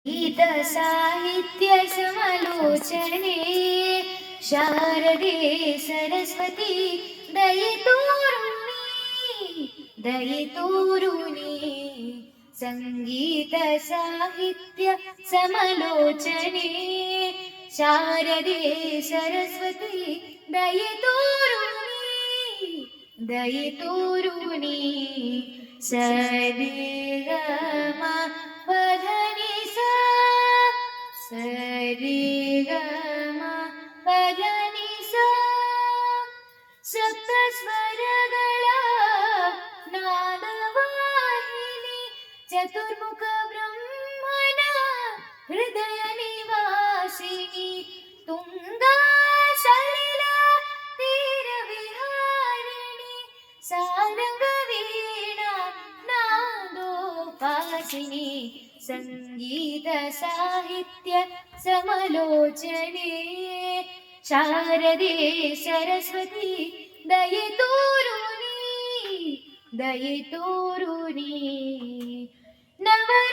गीत साहित्य समालोचने शारदे सरस्वती दयितोरुणी संगीत साहित्य समालोचने शारदे सरस्वती दयितोरुणी सरिगमा पधनि सा सरिगमा पधनि सा सप्तस्वरಗಳ ನಾದವಾಹಿನಿ ಚತುರ್ಮುಖ ಬ್ರಹ್ಮನ ಹೃದಯ ನಿವಾಸಿನಿ ತುಂಗಾ ಸಲಿಲ ತೀರ ವಿಹಾರಿಣಿ ಸಾರಂಗ ವೀಣಾ ನಾದೋಪಾಸಿನಿ ಸಂಗೀತ ಸಾಹಿತ್ಯ ಸಮಲೋಚನೆ ಶಾರದೆ ಸರಸ್ವತಿ ದಯೆ ತೋರುಣಿ ನವ